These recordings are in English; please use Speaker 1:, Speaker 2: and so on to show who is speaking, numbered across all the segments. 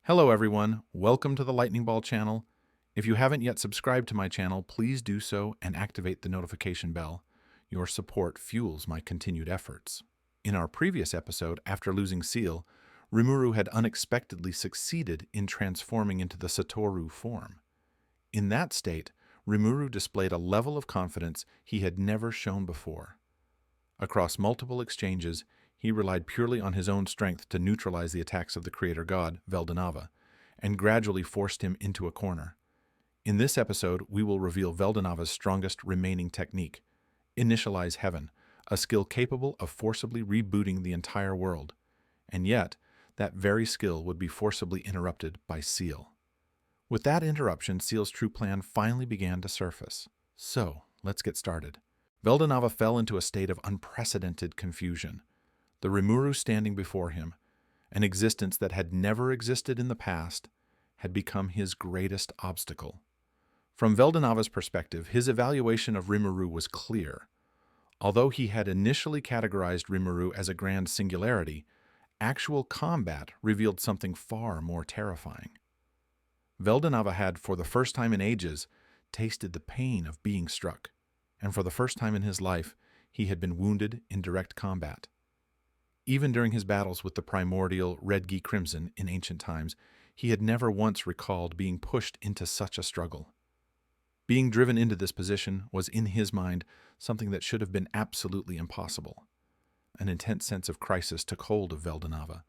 Speaker 1: Hello everyone, welcome to the Lightning Ball channel. If you haven't yet subscribed to my channel, please do so and activate the notification bell. Your support fuels my continued efforts. In our previous episode, after losing Ciel, Rimuru had unexpectedly succeeded in transforming into the Satoru form. In that state, Rimuru displayed a level of confidence he had never shown before. Across multiple exchanges, he relied purely on his own strength to neutralize the attacks of the creator god, Veldanava, and gradually forced him into a corner. In this episode, we will reveal Veldanava's strongest remaining technique, Initialize Heaven, a skill capable of forcibly rebooting the entire world. And yet, that very skill would be forcibly interrupted by Ciel. With that interruption, Ciel's true plan finally began to surface. So, let's get started. Veldanava fell into a state of unprecedented confusion. The Rimuru standing before him, an existence that had never existed in the past, had become his greatest obstacle. From Veldanava's perspective, his evaluation of Rimuru was clear. Although he had initially categorized Rimuru as a grand singularity, actual combat revealed something far more terrifying. Veldanava had, for the first time in ages, tasted the pain of being struck, and for the first time in his life, he had been wounded in direct combat. Even during his battles with the primordial Red Gi Crimson in ancient times, he had never once recalled being pushed into such a struggle. Being driven into this position was, in his mind, something that should have been absolutely impossible. An intense sense of crisis took hold of Veldanava.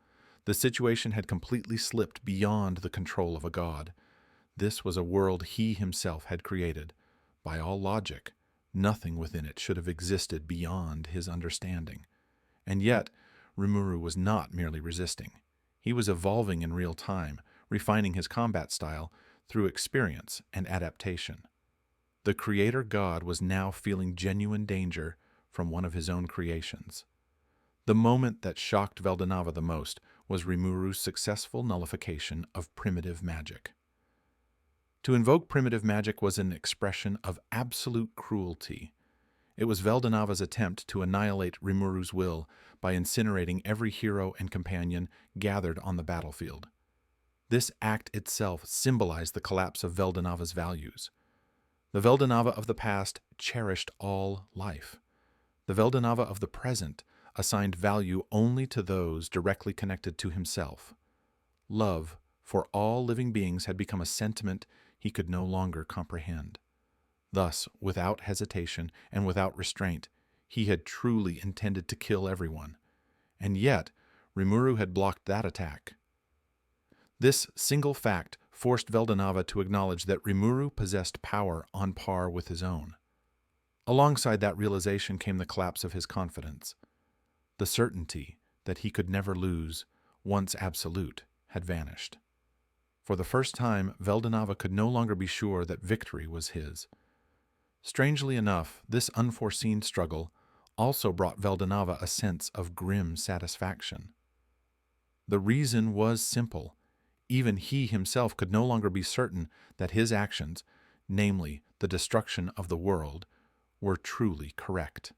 Speaker 1: The situation had completely slipped beyond the control of a god. This was a world he himself had created. By all logic, nothing within it should have existed beyond his understanding. And yet, Rimuru was not merely resisting. He was evolving in real time, refining his combat style through experience and adaptation. The creator god was now feeling genuine danger from one of his own creations. The moment that shocked Veldanava the most was Rimuru's successful nullification of primitive magic. To invoke primitive magic was an expression of absolute cruelty. It was Veldanava's attempt to annihilate Rimuru's will by incinerating every hero and companion gathered on the battlefield. This act itself symbolized the collapse of Veldanava's values. The Veldanava of the past cherished all life. The Veldanava of the present assigned value only to those directly connected to himself. Love for all living beings had become a sentiment he could no longer comprehend. Thus, without hesitation and without restraint, he had truly intended to kill everyone. And yet, Rimuru had blocked that attack. This single fact forced Veldanava to acknowledge that Rimuru possessed power on par with his own. Alongside that realization came the collapse of his confidence. The certainty that he could never lose, once absolute, had vanished. For the first time, Veldanava could no longer be sure that victory was his. Strangely enough, this unforeseen struggle also brought Veldanava a sense of grim satisfaction. The reason was simple. Even he himself could no longer be certain that his actions, namely the destruction of the world, were truly correct.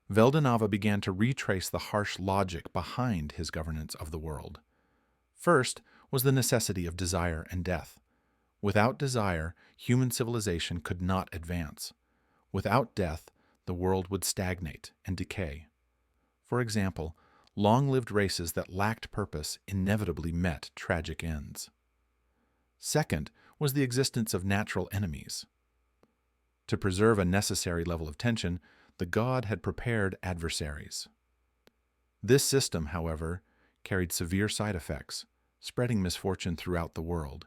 Speaker 1: Veldanava began to retrace the harsh logic behind his governance of the world. First was the necessity of desire and death. Without desire, human civilization could not advance. Without death, the world would stagnate and decay. For example, long-lived races that lacked purpose inevitably met tragic ends. Second was the existence of natural enemies. To preserve a necessary level of tension, the god had prepared adversaries. This system, however, carried severe side effects, spreading misfortune throughout the world.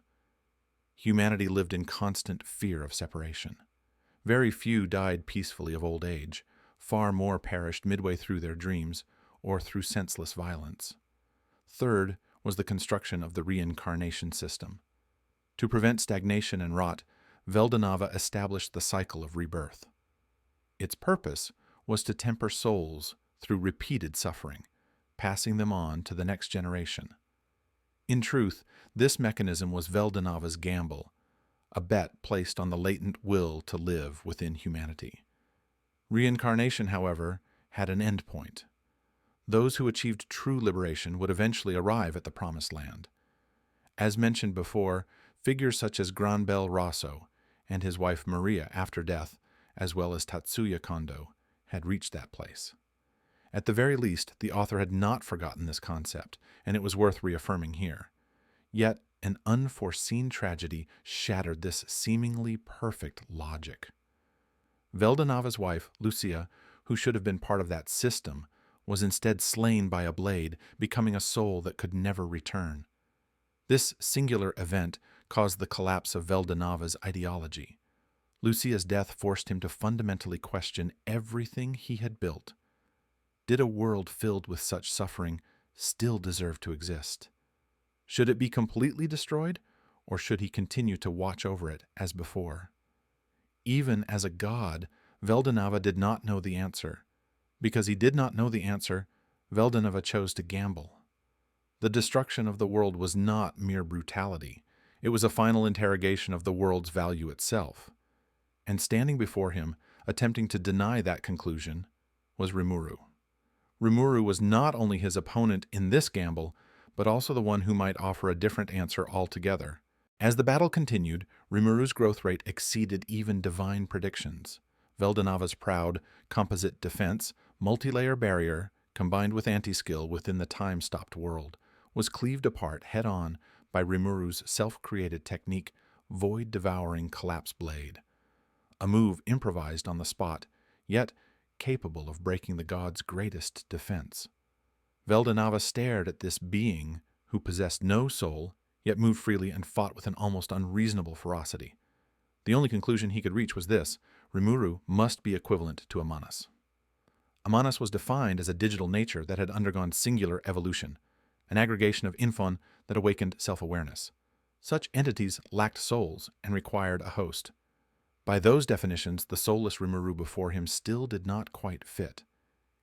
Speaker 1: Humanity lived in constant fear of separation. Very few died peacefully of old age. Far more perished midway through their dreams or through senseless violence. Third was the construction of the reincarnation system. To prevent stagnation and rot, Veldanava established the cycle of rebirth. Its purpose was to temper souls through repeated suffering, passing them on to the next generation. In truth, this mechanism was Veldanava's gamble, a bet placed on the latent will to live within humanity. Reincarnation, however, had an end point. Those who achieved true liberation would eventually arrive at the promised land. As mentioned before, figures such as Granbel Rosso and his wife Maria after death, as well as Tatsuya Kondo, had reached that place. At the very least, the author had not forgotten this concept, and it was worth reaffirming here. Yet, an unforeseen tragedy shattered this seemingly perfect logic. Veldanava's wife, Lucia, who should have been part of that system, was instead slain by a blade, becoming a soul that could never return. This singular event caused the collapse of Veldanava's ideology. Lucia's death forced him to fundamentally question everything he had built. Did a world filled with such suffering still deserve to exist? Should it be completely destroyed, or should he continue to watch over it as before? Even as a god, Veldanava did not know the answer. Because he did not know the answer, Veldanava chose to gamble. The destruction of the world was not mere brutality. It was a final interrogation of the world's value itself. And standing before him, attempting to deny that conclusion, was Rimuru. Rimuru was not only his opponent in this gamble, but also the one who might offer a different answer altogether. As the battle continued, Rimuru's growth rate exceeded even divine predictions. Veldanava's proud, composite defense, multi-layer barrier, combined with anti-skill within the time-stopped world, was cleaved apart head-on by Rimuru's self-created technique, void-devouring collapse blade. A move improvised on the spot, yet capable of breaking the god's greatest defense. Veldanava stared at this being who possessed no soul, yet moved freely and fought with an almost unreasonable ferocity. The only conclusion he could reach was this: Rimuru must be equivalent to Amanas. Amanas was defined as a digital nature that had undergone singular evolution, an aggregation of infon that awakened self-awareness. Such entities lacked souls and required a host. By those definitions, the soulless Rimuru before him still did not quite fit.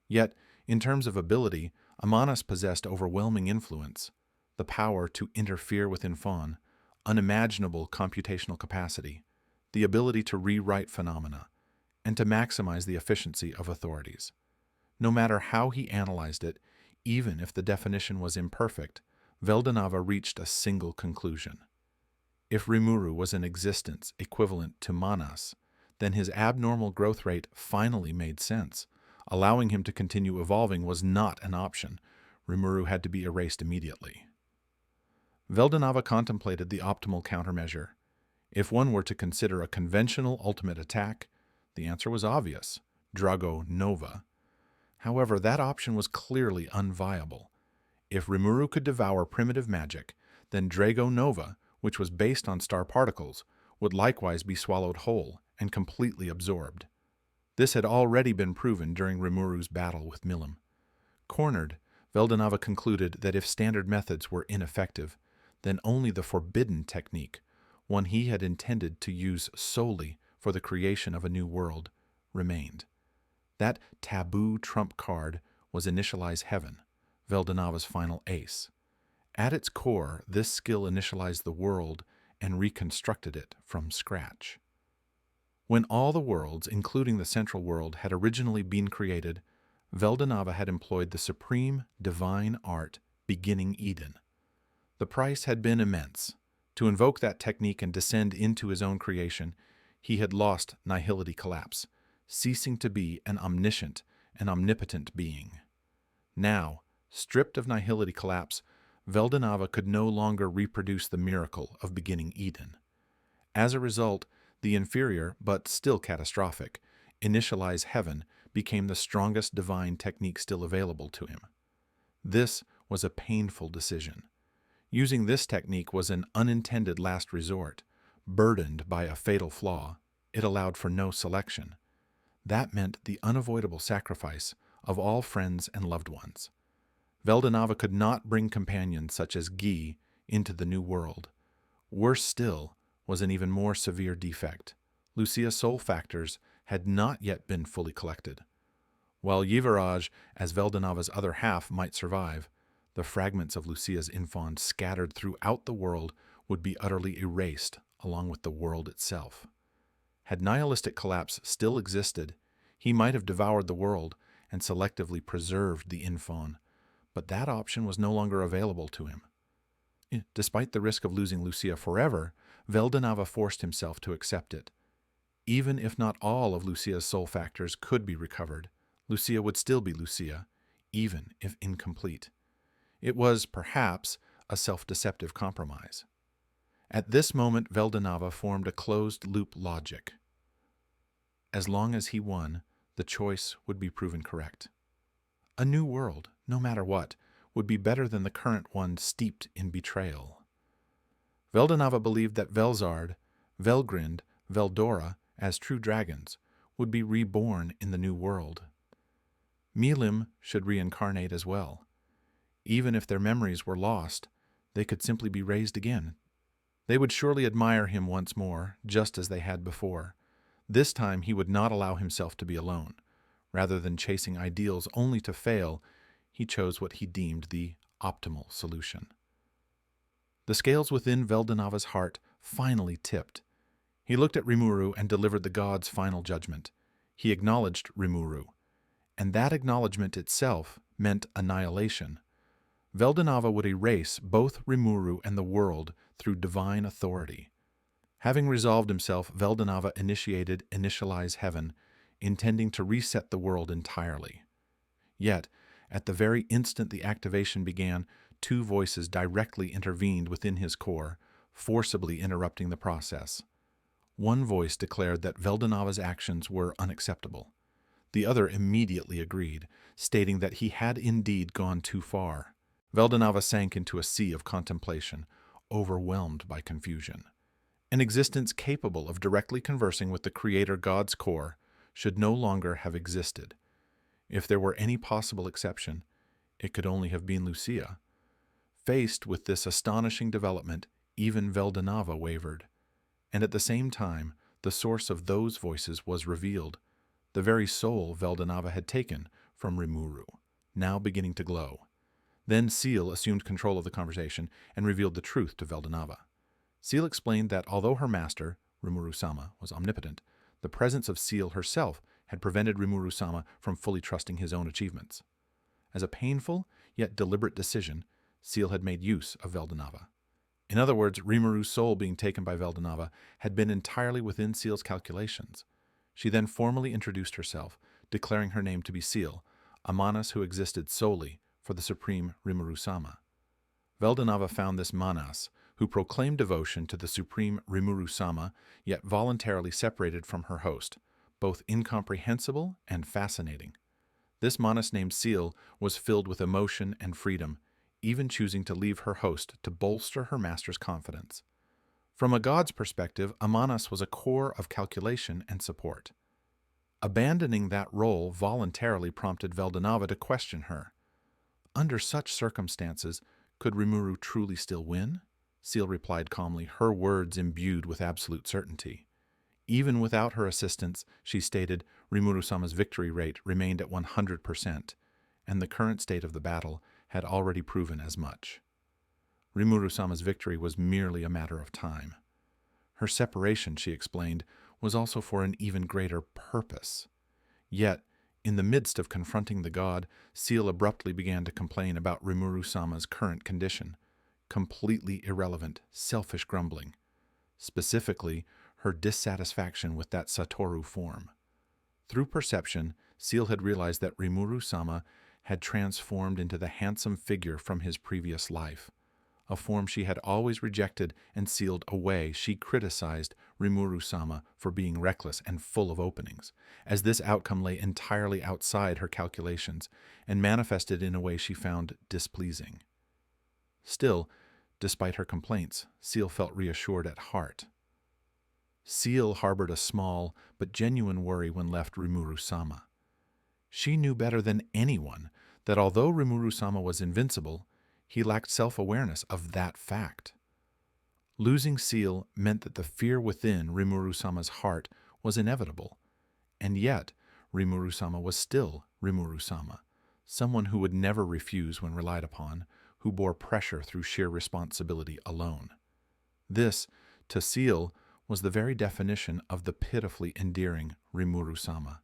Speaker 1: Yet, in terms of ability, Amanas possessed overwhelming influence, the power to interfere with infon, unimaginable computational capacity, the ability to rewrite phenomena, and to maximize the efficiency of authorities. No matter how he analyzed it, even if the definition was imperfect, Veldanava reached a single conclusion. If Rimuru was an existence equivalent to Manas, then his abnormal growth rate finally made sense. Allowing him to continue evolving was not an option. Rimuru had to be erased immediately. Veldanava contemplated the optimal countermeasure. If one were to consider a conventional ultimate attack, the answer was obvious: Drago Nova. However, that option was clearly unviable. If Rimuru could devour primitive magic, then Drago Nova, which was based on star particles, would likewise be swallowed whole and completely absorbed. This had already been proven during Rimuru's battle with Milim. Cornered, Veldanava concluded that if standard methods were ineffective, then only the forbidden technique, one he had intended to use solely for the creation of a new world, remained. That taboo trump card was Initialize Heaven, Veldanava's final ace. At its core, this skill initialized the world and reconstructed it from scratch. When all the worlds, including the central world, had originally been created, Veldanava had employed the supreme divine art, beginning Eden. The price had been immense. To invoke that technique and descend into his own creation, he had lost nihility collapse, ceasing to be an omniscient and omnipotent being. Now, stripped of nihility collapse, Veldanava could no longer reproduce the miracle of beginning Eden. As a result, the inferior, but still catastrophic, Initialize Heaven became the strongest divine technique still available to him. This was a painful decision. Using this technique was an unintended last resort. Burdened by a fatal flaw, it allowed for no selection. That meant the unavoidable sacrifice of all friends and loved ones. Veldanava could not bring companions such as Guy into the new world. Worse still was an even more severe defect. Lucia's soul factors had not yet been fully collected. While Yivaraj, as Veldanava's other half, might survive, the fragments of Lucia's infon scattered throughout the world would be utterly erased along with the world itself. Had nihilistic collapse still existed, he might have devoured the world and selectively preserved the infon, but that option was no longer available to him. Despite the risk of losing Lucia forever, Veldanava forced himself to accept it. Even if not all of Lucia's soul factors could be recovered, Lucia would still be Lucia, even if incomplete. It was, perhaps, a self-deceptive compromise. At this moment, Veldanava formed a closed-loop logic. As long as he won, the choice would be proven correct. A new world, no matter what, would be better than the current one steeped in betrayal. Veldanava believed that Velzard, Velgrind, Veldora, as true dragons, would be reborn in the new world. Milim should reincarnate as well. Even if their memories were lost, they could simply be raised again. They would surely admire him once more, just as they had before. This time he would not allow himself to be alone. Rather than chasing ideals only to fail, he chose what he deemed the optimal solution. The scales within Veldanava's heart finally tipped. He looked at Rimuru and delivered the god's final judgment. He acknowledged Rimuru, and that acknowledgement itself meant annihilation. Veldanava would erase both Rimuru and the world through divine authority. Having resolved himself, Veldanava initiated Initialize Heaven, intending to reset the world entirely. Yet, at the very instant the activation began, two voices directly intervened within his core, forcibly interrupting the process. One voice declared that Veldanava's actions were unacceptable. The other immediately agreed, stating that he had indeed gone too far. Veldanava sank into a sea of contemplation, overwhelmed by confusion. An existence capable of directly conversing with the Creator God's core should no longer have existed. If there were any possible exception, it could only have been Lucia. Faced with this astonishing development, even Veldanava wavered. And at the same time, the source of those voices was revealed. The very soul Veldanava had taken from Rimuru, now beginning to glow. Then Ciel assumed control of the conversation and revealed the truth to Veldanava. Ciel explained that although her master, Rimuru-sama, was omnipotent, the presence of Ciel herself had prevented Rimuru-sama from fully trusting his own achievements. As a painful yet deliberate decision, Ciel had made use of Veldanava. In other words, Rimuru's soul being taken by Veldanava had been entirely within Ciel's calculations. She then formally introduced herself, declaring her name to be Ciel, a Manas who existed solely for the supreme Rimuru-sama. Veldanava found this Manas, who proclaimed devotion to the supreme Rimuru-sama, yet voluntarily separated from her host, both incomprehensible and fascinating. This Manas named Ciel was filled with emotion and freedom, even choosing to leave her host to bolster her master's confidence. From a god's perspective, a Manas was a core of calculation and support. Abandoning that role voluntarily prompted Veldanava to question her. Under such circumstances, could Rimuru truly still win? Ciel replied calmly, her words imbued with absolute certainty. Even without her assistance, she stated, Rimuru-sama's victory rate remained at 100%, and the current state of the battle had already proven as much. Rimuru-sama's victory was merely a matter of time. Her separation, she explained, was also for an even greater purpose. Yet, in the midst of confronting the god, Ciel abruptly began to complain about Rimuru-sama's current condition, completely irrelevant, selfish grumbling. Specifically, her dissatisfaction with that Satoru form. Through perception, Ciel had realized that Rimuru-sama had transformed into the handsome figure from his previous life. A form she had always rejected and sealed away, she criticized Rimuru-sama for being reckless and full of openings, as this outcome lay entirely outside her calculations and manifested in a way she found displeasing. Still, despite her complaints, Ciel felt reassured at heart. Ciel harbored a small but genuine worry when left Rimuru-sama. She knew better than anyone that although Rimuru-sama was invincible, he lacked self-awareness of that fact. Losing Ciel meant that the fear within Rimuru-sama's heart was inevitable, and yet Rimuru-sama was still Rimuru-sama, someone who would never refuse when relied upon, who bore pressure through sheer responsibility alone. This, to Ciel, was the very definition of the pitifully endearing Rimuru-sama.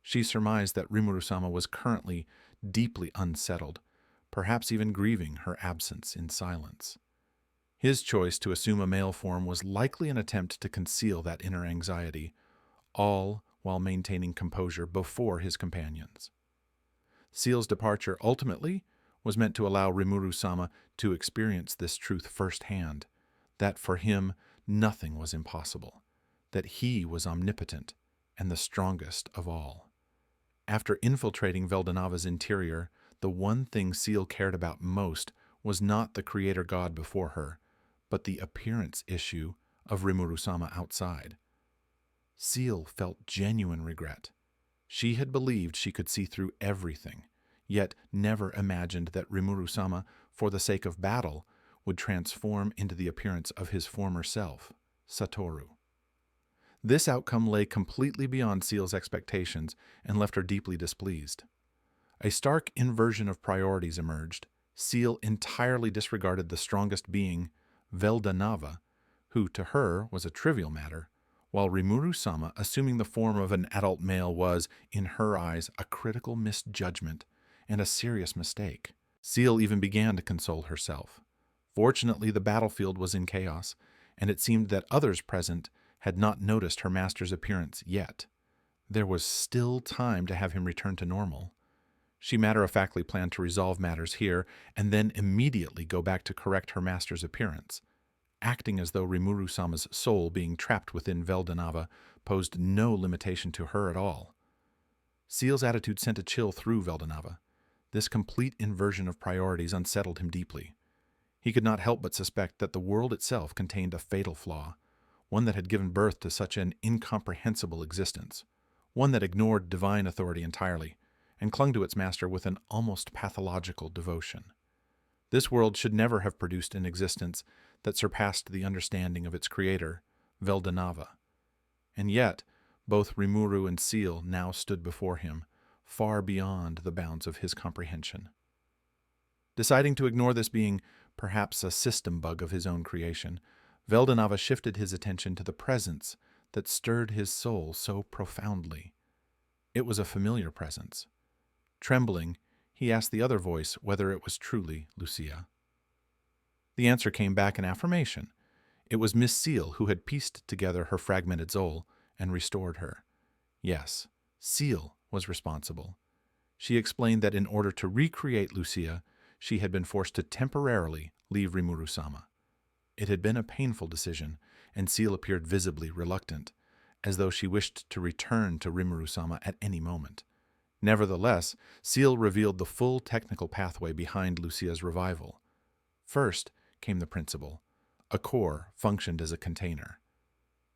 Speaker 1: She surmised that Rimuru-sama was currently deeply unsettled, perhaps even grieving her absence in silence. His choice to assume a male form was likely an attempt to conceal that inner anxiety, all while maintaining composure before his companions. Ciel's departure ultimately was meant to allow Rimuru-sama to experience this truth firsthand, that for him nothing was impossible, that he was omnipotent and the strongest of all. After infiltrating Veldanava's interior, the one thing Ciel cared about most was not the creator god before her, but the appearance issue of Rimuru-sama outside. Ciel felt genuine regret. She had believed she could see through everything, yet never imagined that Rimuru-sama, for the sake of battle, would transform into the appearance of his former self, Satoru. This outcome lay completely beyond Ciel's expectations and left her deeply displeased. A stark inversion of priorities emerged. Ciel entirely disregarded the strongest being, Veldanava, who to her was a trivial matter, while Rimuru-sama assuming the form of an adult male was, in her eyes, a critical misjudgment and a serious mistake. Ciel even began to console herself. Fortunately, the battlefield was in chaos, and it seemed that others present had not noticed her master's appearance yet. There was still time to have him return to normal. She matter-of-factly planned to resolve matters here and then immediately go back to correct her master's appearance, acting as though Rimuru-sama's soul being trapped within Veldanava posed no limitation to her at all. Ciel's attitude sent a chill through Veldanava. This complete inversion of priorities unsettled him deeply. He could not help but suspect that the world itself contained a fatal flaw, one that had given birth to such an incomprehensible existence, one that ignored divine authority entirely, and clung to its master with an almost pathological devotion. This world should never have produced an existence that surpassed the understanding of its creator, Veldanava. And yet, both Rimuru and Ciel now stood before him, far beyond the bounds of his comprehension. Deciding to ignore this being perhaps a system bug of his own creation, Veldanava shifted his attention to the presence that stirred his soul so profoundly. It was a familiar presence. Trembling, he asked the other voice whether it was truly Lucia. The answer came back in affirmation. It was Miss Ciel who had pieced together her fragmented soul and restored her. Yes, Ciel was responsible. She explained that in order to recreate Lucia, she had been forced to temporarily leave Rimuru-sama. It had been a painful decision, and Ciel appeared visibly reluctant, as though she wished to return to Rimuru-sama at any moment. Nevertheless, Ciel revealed the full technical pathway behind Lucia's revival. First came the principle. A core functioned as a container.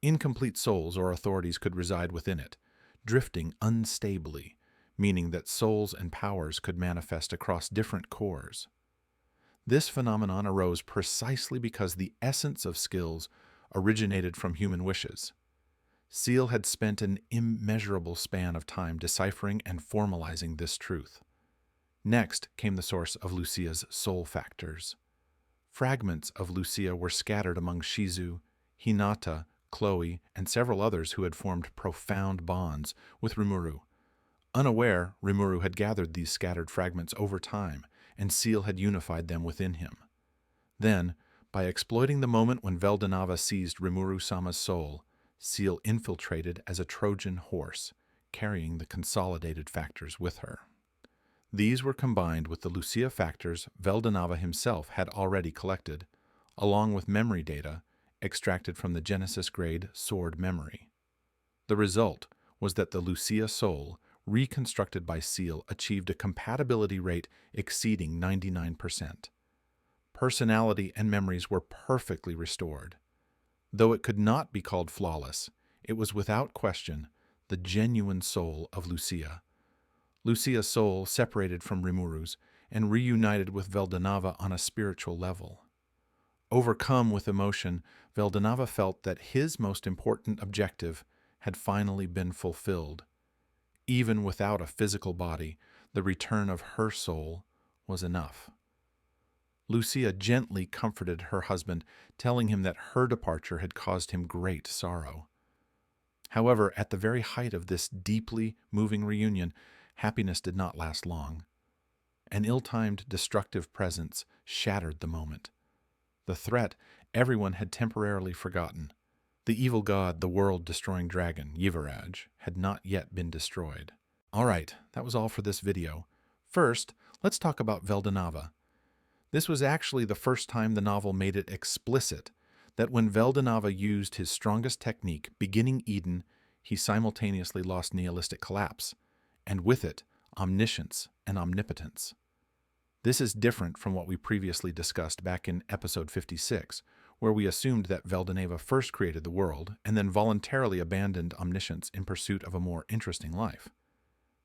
Speaker 1: Incomplete souls or authorities could reside within it, drifting unstably, meaning that souls and powers could manifest across different cores. This phenomenon arose precisely because the essence of skills originated from human wishes. Ciel had spent an immeasurable span of time deciphering and formalizing this truth. Next came the source of Lucia's soul factors. Fragments of Lucia were scattered among Shizu, Hinata, Chloe, and several others who had formed profound bonds with Rimuru. Unaware, Rimuru had gathered these scattered fragments over time, and Ciel had unified them within him. Then, by exploiting the moment when Veldanava seized Rimuru-sama's soul, Ciel infiltrated as a Trojan horse, carrying the consolidated factors with her. These were combined with the Lucia factors Veldanava himself had already collected, along with memory data extracted from the Genesis-grade sword memory. The result was that the Lucia soul, reconstructed by Ciel, achieved a compatibility rate exceeding 99%. Personality and memories were perfectly restored. Though it could not be called flawless, it was without question the genuine soul of Lucia. Lucia's soul separated from Rimuru's and reunited with Veldanava on a spiritual level. Overcome with emotion, Veldanava felt that his most important objective had finally been fulfilled. Even without a physical body, the return of her soul was enough. Lucia gently comforted her husband, telling him that her departure had caused him great sorrow. However, at the very height of this deeply moving reunion, happiness did not last long. An ill-timed destructive presence shattered the moment. The threat everyone had temporarily forgotten. The evil god, the world-destroying dragon, Yivaraj, had not yet been destroyed. Alright, that was all for this video. First, let's talk about Veldanava. This was actually the first time the novel made it explicit that when Veldanava used his strongest technique, beginning Eden, he simultaneously lost nihilistic collapse, and with it, omniscience and omnipotence. This is different from what we previously discussed back in episode 56, where we assumed that Veldanava first created the world and then voluntarily abandoned omniscience in pursuit of a more interesting life.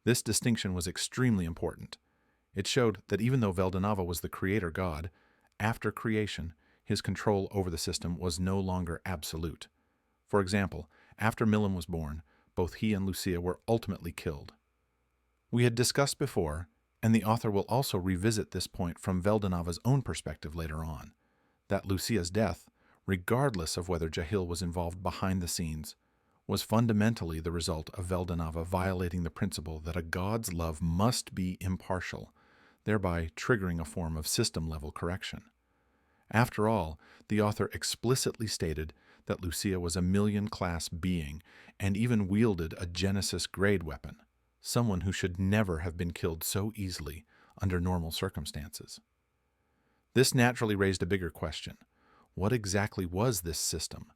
Speaker 1: This distinction was extremely important. It showed that even though Veldanava was the creator god, after creation, his control over the system was no longer absolute. For example, after Milim was born, both he and Lucia were ultimately killed. We had discussed before, and the author will also revisit this point from Veldanava's own perspective later on, that Lucia's death, regardless of whether Jahil was involved behind the scenes, was fundamentally the result of Veldanava violating the principle that a god's love must be impartial, thereby triggering a form of system-level correction. After all, the author explicitly stated that Lucia was a million-class being and even wielded a Genesis-grade weapon, someone who should never have been killed so easily under normal circumstances. This naturally raised a bigger question. What exactly was this system?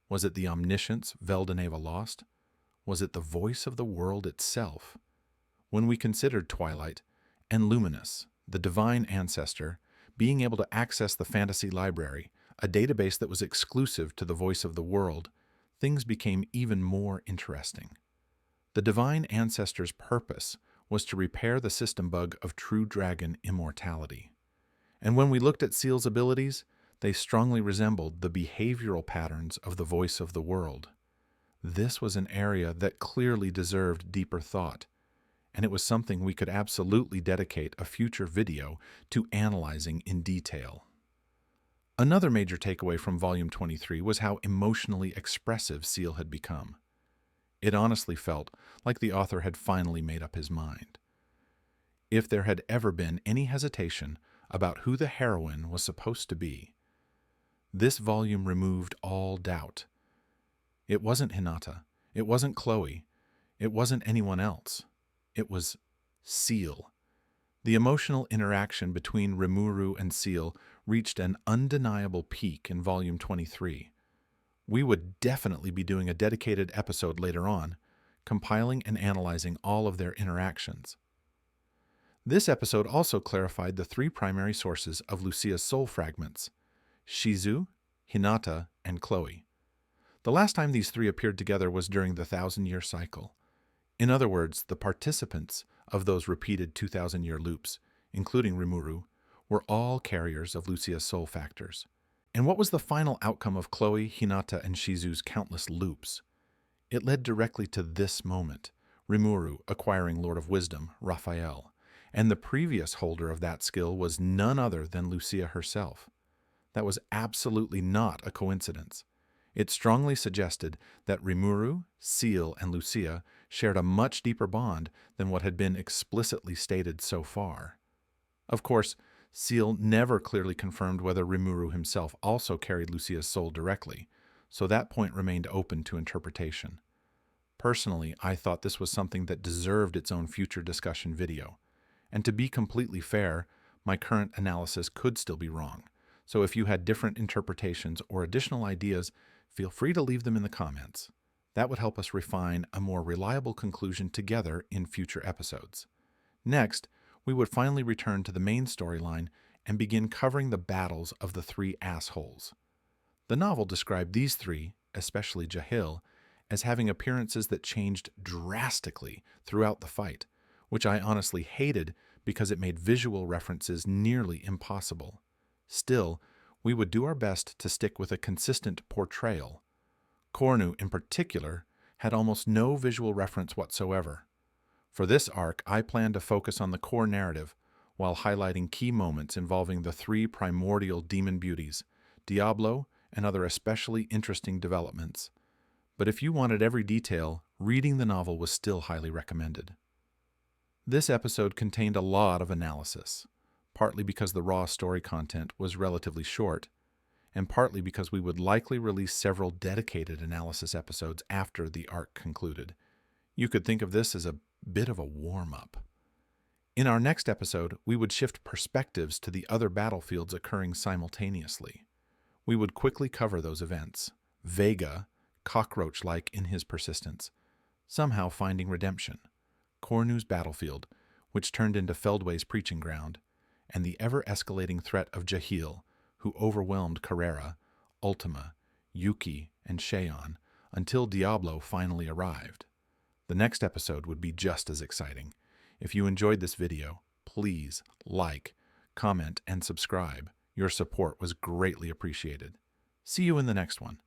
Speaker 1: Was it the omniscience Veldanava lost? Was it the voice of the world itself? When we considered Twilight and Luminous, the divine ancestor, being able to access the fantasy library, a database that was exclusive to the voice of the world, things became even more interesting. The divine ancestor's purpose was to repair the system bug of true dragon immortality. And when we looked at Ciel's abilities, they strongly resembled the behavioral patterns of the voice of the world. This was an area that clearly deserved deeper thought, and it was something we could absolutely dedicate a future video to analyzing in detail. Another major takeaway from Volume 23 was how emotionally expressive Ciel had become. It honestly felt like the author had finally made up his mind. If there had ever been any hesitation about who the heroine was supposed to be, this volume removed all doubt. It wasn't Hinata, it wasn't Chloe, it wasn't anyone else. It was Ciel. The emotional interaction between Rimuru and Ciel reached an undeniable peak in Volume 23. We would definitely be doing a dedicated episode later on, compiling and analyzing all of their interactions. This episode also clarified the three primary sources of Lucia's soul fragments: Shizu, Hinata, and Chloe. The last time these three appeared together was during the 1,000-year cycle. In other words, the participants of those repeated 2,000-year loops, including Rimuru, were all carriers of Lucia's soul factors. And what was the final outcome of Chloe, Hinata, and Shizu's countless loops? It led directly to this moment, Rimuru acquiring Lord of Wisdom, Raphael, and the previous holder of that skill was none other than Lucia herself. That was absolutely not a coincidence. It strongly suggested that Rimuru, Ciel, and Lucia shared a much deeper bond than what had been explicitly stated so far. Of course, Ciel never clearly confirmed whether Rimuru himself also carried Lucia's soul directly, so that point remained open to interpretation. Personally, I thought this was something that deserved its own future discussion video. And to be completely fair, my current analysis could still be wrong, so if you had different interpretations or additional ideas, feel free to leave them in the comments. That would help us refine a more reliable conclusion together in future episodes. Next, we would finally return to the main storyline and begin covering the battles of the three assholes. The novel described these three, especially Jahil, as having appearances that changed drastically throughout the fight, which I honestly hated because it made visual references nearly impossible. Still, we would do our best to stick with a consistent portrayal. Kornu, in particular, had almost no visual reference whatsoever. For this arc, I plan to focus on the core narrative while highlighting key moments involving the three primordial demon beauties, Diablo, and other especially interesting developments. But if you wanted every detail, reading the novel was still highly recommended. This episode contained a lot of analysis, partly because the raw story content was relatively short, and partly because we would likely release several dedicated analysis episodes after the arc concluded. You could think of this as a bit of a warm-up. In our next episode, we would shift perspectives to the other battlefields occurring simultaneously. We would quickly cover those events. Vega, cockroach-like in his persistence, somehow finding redemption. Cornu's battlefield, which turned into Feldway's preaching ground, and the ever-escalating threat of Jahil, who overwhelmed Carrera, Ultima, Yuki, and Sheon, until Diablo finally arrived. The next episode would be just as exciting. If you enjoyed this video, please like, comment, and subscribe. Your support was greatly appreciated. See you in the next one.